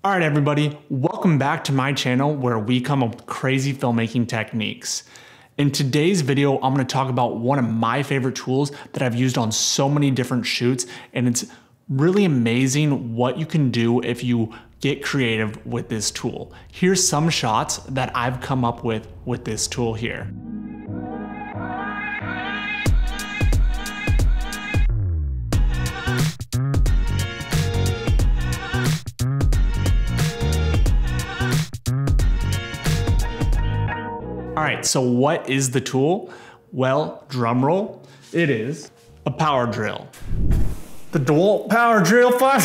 All right, everybody, welcome back to my channel where we come up with crazy filmmaking techniques. In today's video, I'm gonna talk about one of my favorite tools that I've used on so many different shoots, and it's really amazing what you can do if you get creative with this tool. Here's some shots that I've come up with this tool here. All right, so what is the tool? Well, drum roll, it is a power drill. The DeWalt Power Drill 5.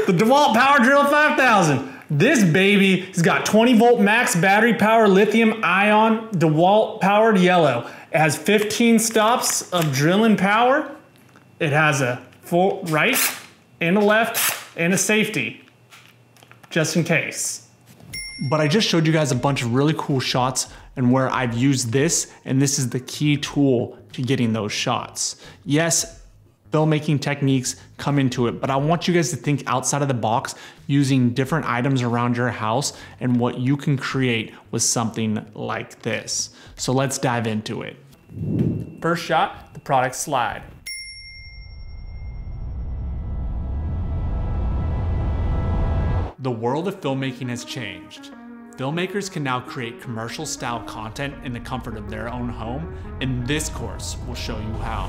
The DeWalt Power Drill 5000. This baby has got 20 volt max battery power, lithium ion, DeWalt powered yellow. It has 15 stops of drilling power. It has a full right and a left and a safety, just in case. But I just showed you guys a bunch of really cool shots and where I've used this, and this is the key tool to getting those shots. Yes, filmmaking techniques come into it, but I want you guys to think outside of the box using different items around your house and what you can create with something like this. So let's dive into it. First shot, the product slide. The world of filmmaking has changed. Filmmakers can now create commercial style content in the comfort of their own home, and this course will show you how.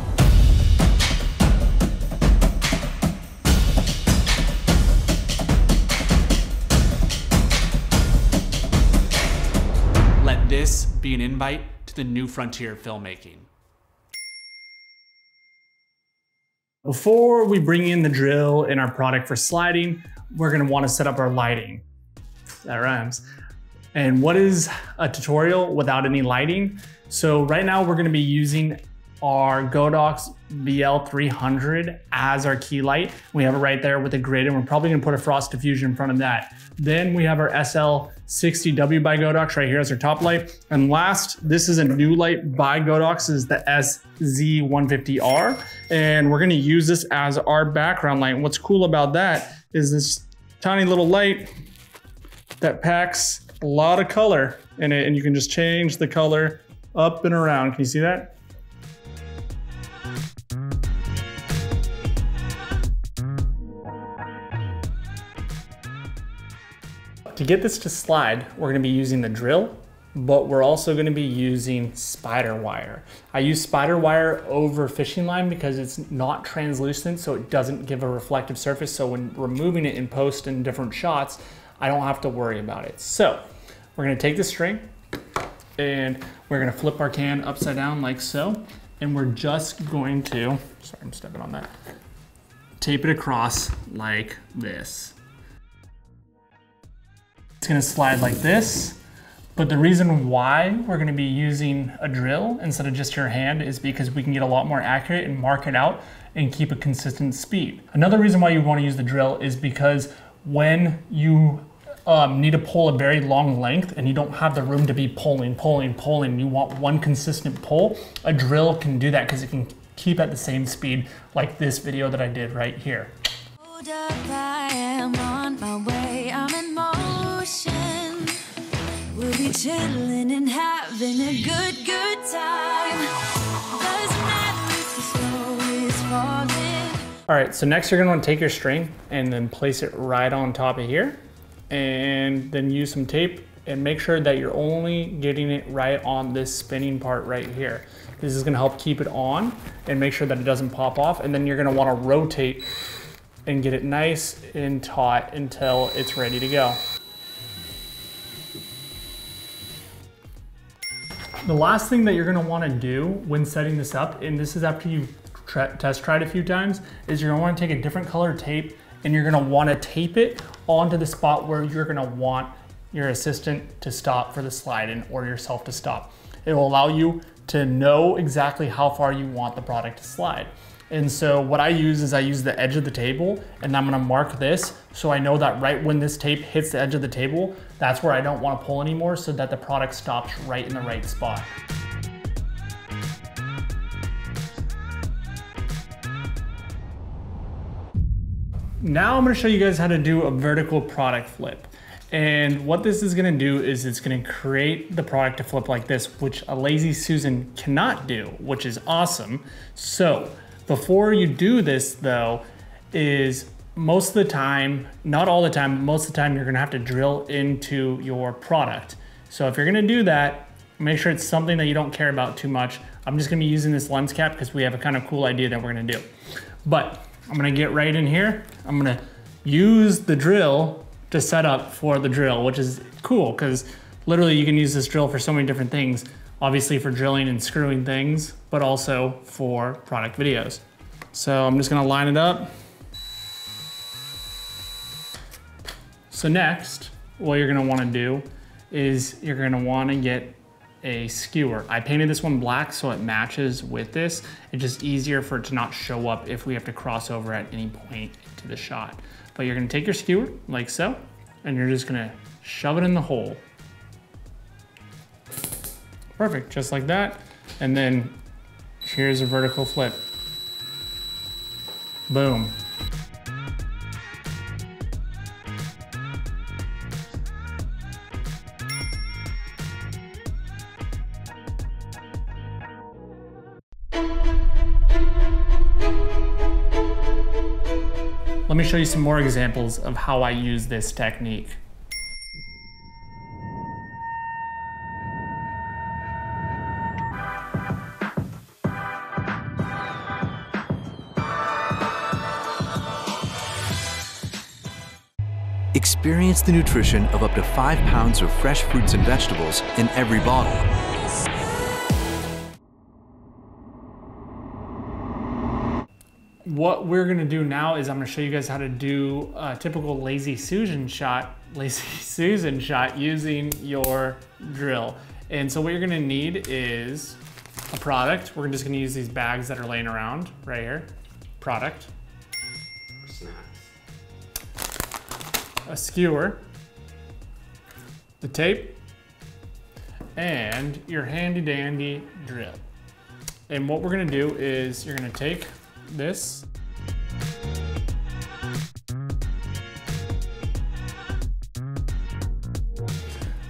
Let this be an invite to the new frontier of filmmaking. Before we bring in the drill and our product for sliding, we're gonna wanna set up our lighting. That rhymes. And what is a tutorial without any lighting? So right now we're gonna be using our Godox VL300 as our key light. We have it right there with a grid, and we're probably gonna put a frost diffusion in front of that. Then we have our SL60W by Godox right here as our top light. And last, this is a new light by Godox, is the SZ150R. And we're gonna use this as our background light. And what's cool about that is this tiny little light that packs a lot of color in it, and you can just change the color up and around. Can you see that? To get this to slide, we're gonna be using the drill, but we're also gonna be using spider wire. I use spider wire over fishing line because it's not translucent, so it doesn't give a reflective surface. So when removing it in post in different shots, I don't have to worry about it. So we're gonna take the string and we're gonna flip our can upside down like so. And we're just going to, sorry, I'm stepping on that, tape it across like this. It's gonna slide like this. But the reason why we're gonna be using a drill instead of just your hand is because we can get a lot more accurate and mark it out and keep a consistent speed. Another reason why you wanna use the drill is because when you need to pull a very long length and you don't have the room to be pulling, you want one consistent pull, a drill can do that because it can keep at the same speed like this video that I did right here. Hold up, I am on my way, I'm in motion. We'll be chilling and having a good time. Doesn't matter if the snow is falling. All right, so next you're gonna wanna take your string and then place it right on top of here, and then use some tape and make sure that you're only getting it right on this spinning part right here. This is gonna help keep it on and make sure that it doesn't pop off, and then you're gonna wanna rotate and get it nice and taut until it's ready to go. The last thing that you're gonna wanna do when setting this up, and this is after you've test tried a few times, is you're gonna wanna take a different color tape and you're gonna wanna tape it onto the spot where you're gonna want your assistant to stop for the slide-in or yourself to stop. It will allow you to know exactly how far you want the product to slide. And so what I use is I use the edge of the table, and I'm gonna mark this so I know that right when this tape hits the edge of the table, that's where I don't wanna pull anymore, so that the product stops right in the right spot. Now I'm gonna show you guys how to do a vertical product flip. And what this is gonna do is it's gonna create the product to flip like this, which a Lazy Susan cannot do, which is awesome. So before you do this though, is most of the time, not all the time, most of the time you're gonna have to drill into your product. So if you're gonna do that, make sure it's something that you don't care about too much. I'm just gonna be using this lens cap because we have a kind of cool idea that we're gonna do. But I'm gonna get right in here. I'm gonna use the drill to set up for the drill, which is cool because literally you can use this drill for so many different things. Obviously for drilling and screwing things, but also for product videos. So I'm just gonna line it up. So next, what you're gonna wanna do is you're gonna wanna get a skewer. I painted this one black so it matches with this. It's just easier for it to not show up if we have to cross over at any point into the shot. But you're gonna take your skewer like so, and you're just gonna shove it in the hole. Perfect, just like that. And then here's a vertical flip. Boom. Let me show you some more examples of how I use this technique. Experience the nutrition of up to 5 pounds of fresh fruits and vegetables in every bottle. What we're gonna do now is I'm gonna show you guys how to do a typical Lazy Susan shot using your drill. And so what you're gonna need is a product. We're just gonna use these bags that are laying around right here. Product. A skewer, the tape, and your handy dandy drill. And what we're gonna do is you're gonna take this.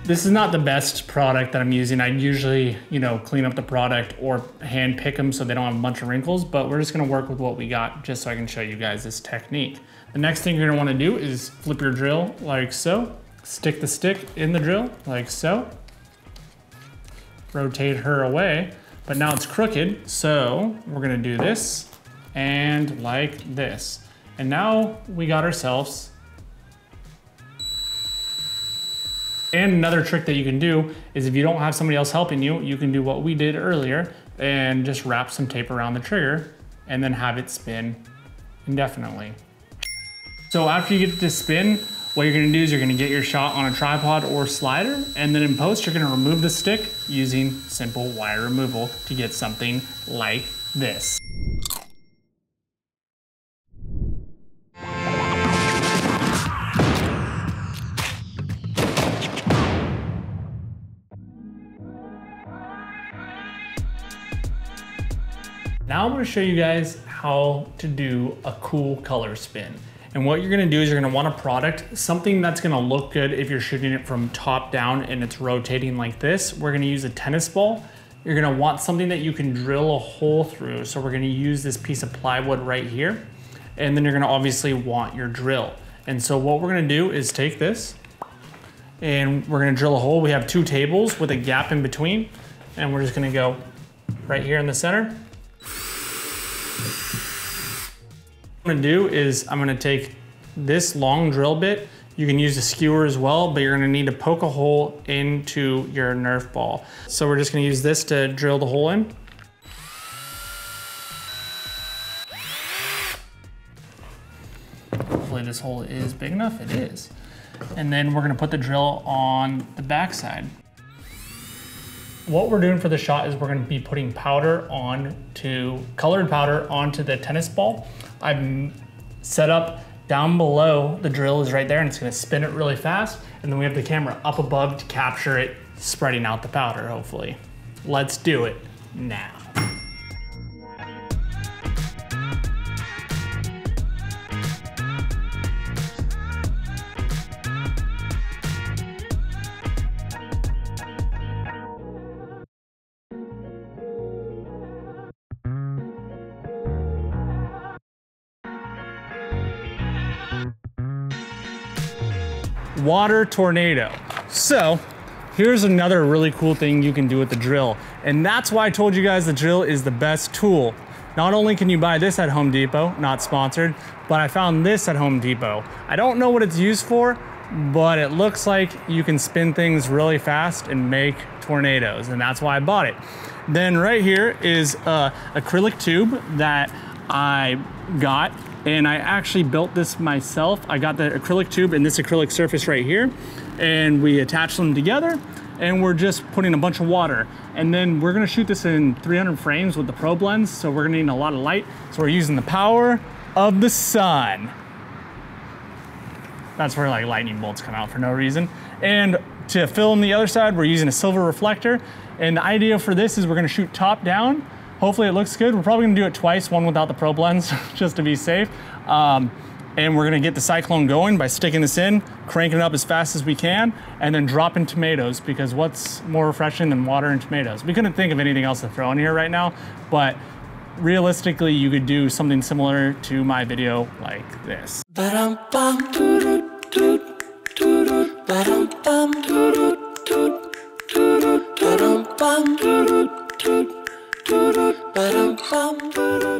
This is not the best product that I'm using. I usually, clean up the product or hand pick them so they don't have a bunch of wrinkles, but we're just gonna work with what we got just so I can show you guys this technique. The next thing you're gonna wanna do is flip your drill like so. Stick the stick in the drill like so. Rotate her away, but now it's crooked, so we're gonna do this and like this. And now we got ourselves. And another trick that you can do is if you don't have somebody else helping you, you can do what we did earlier and just wrap some tape around the trigger and then have it spin indefinitely. So after you get it to spin, what you're gonna do is you're gonna get your shot on a tripod or slider, and then in post, you're gonna remove the stick using simple wire removal to get something like this. Now I'm gonna show you guys how to do a cool color spin. And what you're gonna do is you're gonna want a product, something that's gonna look good if you're shooting it from top down and it's rotating like this. We're gonna use a tennis ball. You're gonna want something that you can drill a hole through. So we're gonna use this piece of plywood right here. And then you're gonna obviously want your drill. And so what we're gonna do is take this and we're gonna drill a hole. We have 2 tables with a gap in between. And we're just gonna go right here in the center. What I'm gonna do is I'm gonna take this long drill bit. You can use a skewer as well, but you're gonna need to poke a hole into your Nerf ball. So we're just gonna use this to drill the hole in. Hopefully this hole is big enough, it is. And then we're gonna put the drill on the back side. What we're doing for the shot is we're gonna be putting colored powder onto the tennis ball. I've set up down below, the drill is right there and it's gonna spin it really fast. And then we have the camera up above to capture it, spreading out the powder, hopefully. Let's do it now. water tornado. So here's another really cool thing you can do with the drill. And that's why I told you guys the drill is the best tool. Not only can you buy this at Home Depot, not sponsored, but I found this at Home Depot. I don't know what it's used for, but it looks like you can spin things really fast and make tornadoes, and that's why I bought it. Then right here is a acrylic tube that I got, and I actually built this myself. I got the acrylic tube and this acrylic surface right here, and we attached them together, and we're just putting a bunch of water. And then we're gonna shoot this in 300 frames with the probe lens, so we're gonna need a lot of light. So we're using the power of the sun. That's where like lightning bolts come out for no reason. And to film the other side, we're using a silver reflector. And the idea for this is we're gonna shoot top down. Hopefully it looks good. We're probably gonna do it twice, one without the probe lens, just to be safe. And we're gonna get the cyclone going by sticking this in, cranking it up as fast as we can, and then dropping tomatoes, because what's more refreshing than water and tomatoes? We couldn't think of anything else to throw in here right now, but realistically, you could do something similar to my video like this.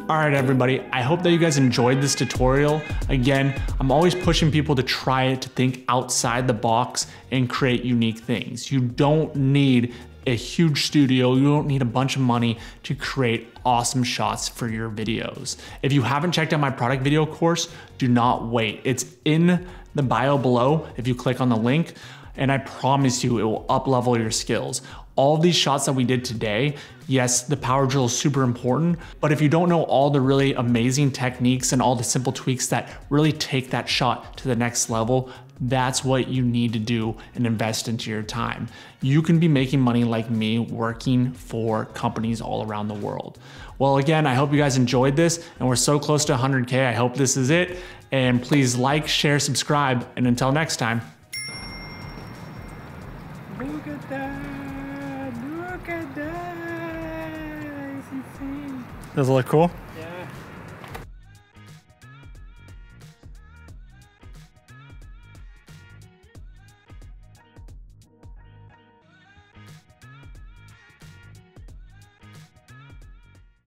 All right, everybody, I hope that you guys enjoyed this tutorial. Again, I'm always pushing people to try to think outside the box and create unique things. You don't need a huge studio, you don't need a bunch of money to create awesome shots for your videos. If you haven't checked out my product video course, do not wait. It's in the bio below if you click on the link, and I promise you it will up-level your skills. All these shots that we did today, yes, the power drill is super important, but if you don't know all the really amazing techniques and all the simple tweaks that really take that shot to the next level, that's what you need to do and invest into your time. You can be making money like me working for companies all around the world. Well, again, I hope you guys enjoyed this, and we're so close to 100K. I hope this is it. And please like, share, subscribe, and until next time. Look at that! Look at that! Does it look cool?